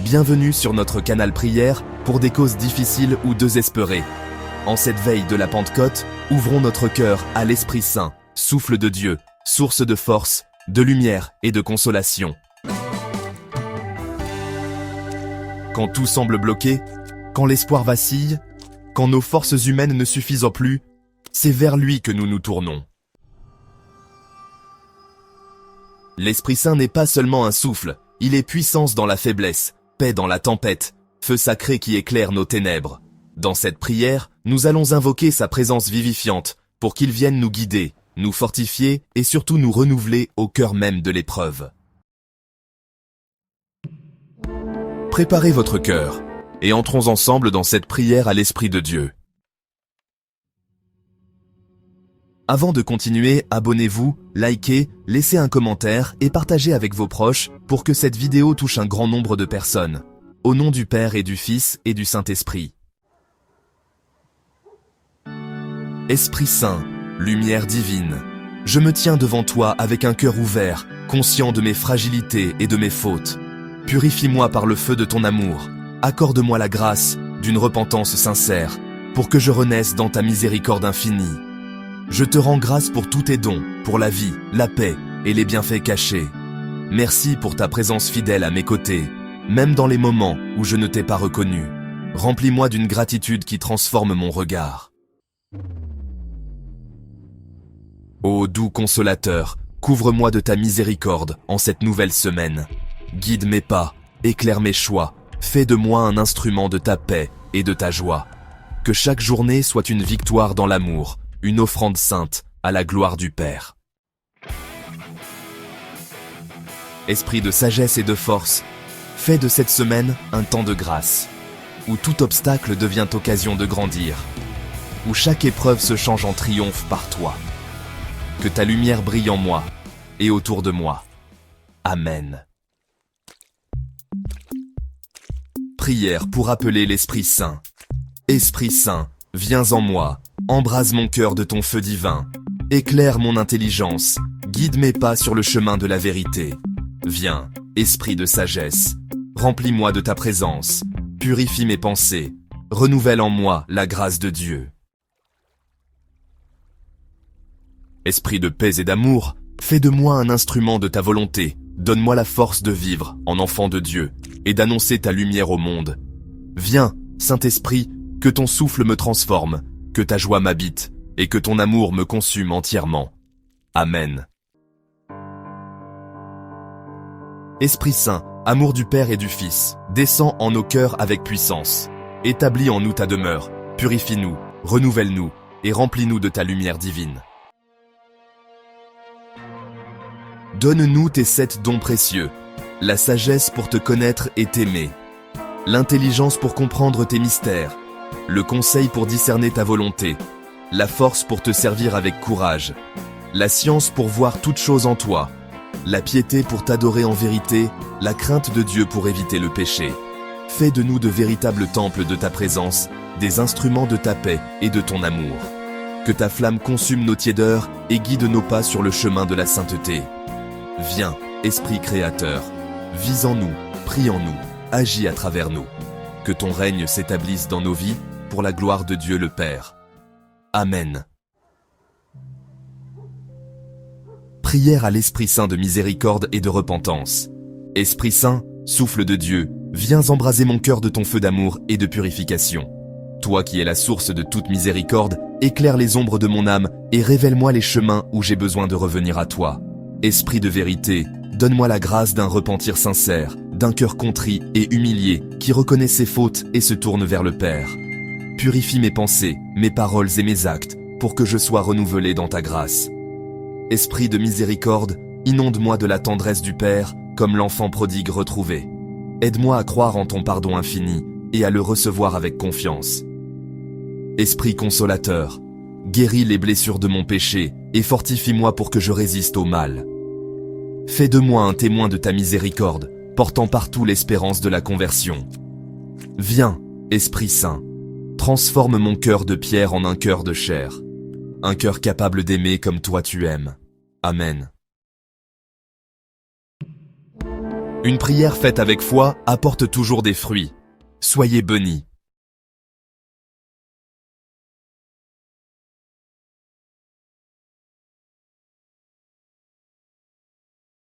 Bienvenue sur notre canal prière pour des causes difficiles ou désespérées. En cette veille de la Pentecôte, ouvrons notre cœur à l'Esprit Saint, souffle de Dieu, source de force, de lumière et de consolation. Quand tout semble bloqué, quand l'espoir vacille, quand nos forces humaines ne suffisent plus, c'est vers lui que nous nous tournons. L'Esprit Saint n'est pas seulement un souffle, il est puissance dans la faiblesse, paix dans la tempête, feu sacré qui éclaire nos ténèbres. Dans cette prière, nous allons invoquer sa présence vivifiante pour qu'il vienne nous guider, nous fortifier et surtout nous renouveler au cœur même de l'épreuve. Préparez votre cœur et entrons ensemble dans cette prière à l'Esprit de Dieu. Avant de continuer, abonnez-vous, likez, laissez un commentaire et partagez avec vos proches pour que cette vidéo touche un grand nombre de personnes. Au nom du Père et du Fils et du Saint-Esprit. Esprit Saint, lumière divine, je me tiens devant toi avec un cœur ouvert, conscient de mes fragilités et de mes fautes. Purifie-moi par le feu de ton amour. Accorde-moi la grâce d'une repentance sincère, pour que je renaisse dans ta miséricorde infinie. Je te rends grâce pour tous tes dons, pour la vie, la paix et les bienfaits cachés. Merci pour ta présence fidèle à mes côtés, même dans les moments où je ne t'ai pas reconnu. Remplis-moi d'une gratitude qui transforme mon regard. Ô doux consolateur, couvre-moi de ta miséricorde en cette nouvelle semaine. Guide mes pas, éclaire mes choix, fais de moi un instrument de ta paix et de ta joie. Que chaque journée soit une victoire dans l'amour, une offrande sainte à la gloire du Père. Esprit de sagesse et de force, fais de cette semaine un temps de grâce, où tout obstacle devient occasion de grandir, où chaque épreuve se change en triomphe par toi. Que ta lumière brille en moi et autour de moi. Amen. Prière pour appeler l'Esprit Saint. Esprit Saint, viens en moi, embrase mon cœur de ton feu divin, éclaire mon intelligence, guide mes pas sur le chemin de la vérité. Viens, Esprit de sagesse, remplis-moi de ta présence, purifie mes pensées, renouvelle en moi la grâce de Dieu. Esprit de paix et d'amour, fais de moi un instrument de ta volonté, donne-moi la force de vivre en enfant de Dieu et d'annoncer ta lumière au monde. Viens, Saint-Esprit, que ton souffle me transforme, que ta joie m'habite et que ton amour me consume entièrement. Amen. Esprit Saint, amour du Père et du Fils, descends en nos cœurs avec puissance. Établis en nous ta demeure, purifie-nous, renouvelle-nous et remplis-nous de ta lumière divine. Donne-nous tes 7 dons précieux, la sagesse pour te connaître et t'aimer, l'intelligence pour comprendre tes mystères, le conseil pour discerner ta volonté, la force pour te servir avec courage, la science pour voir toutes choses en toi, la piété pour t'adorer en vérité, la crainte de Dieu pour éviter le péché. Fais de nous de véritables temples de ta présence, des instruments de ta paix et de ton amour. Que ta flamme consume nos tiédeurs et guide nos pas sur le chemin de la sainteté. Viens, Esprit créateur, vis en nous, prie en nous, agis à travers nous. Que ton règne s'établisse dans nos vies, pour la gloire de Dieu le Père. Amen. Prière à l'Esprit Saint de miséricorde et de repentance. Esprit Saint, souffle de Dieu, viens embraser mon cœur de ton feu d'amour et de purification. Toi qui es la source de toute miséricorde, éclaire les ombres de mon âme et révèle-moi les chemins où j'ai besoin de revenir à toi. Esprit de vérité, donne-moi la grâce d'un repentir sincère, d'un cœur contrit et humilié qui reconnaît ses fautes et se tourne vers le Père. Purifie mes pensées, mes paroles et mes actes pour que je sois renouvelé dans ta grâce. Esprit de miséricorde, inonde-moi de la tendresse du Père comme l'enfant prodigue retrouvé. Aide-moi à croire en ton pardon infini et à le recevoir avec confiance. Esprit consolateur, guéris les blessures de mon péché et fortifie-moi pour que je résiste au mal. Fais de moi un témoin de ta miséricorde, portant partout l'espérance de la conversion. Viens, Esprit Saint, transforme mon cœur de pierre en un cœur de chair, un cœur capable d'aimer comme toi tu aimes. Amen. Une prière faite avec foi apporte toujours des fruits. Soyez bénis.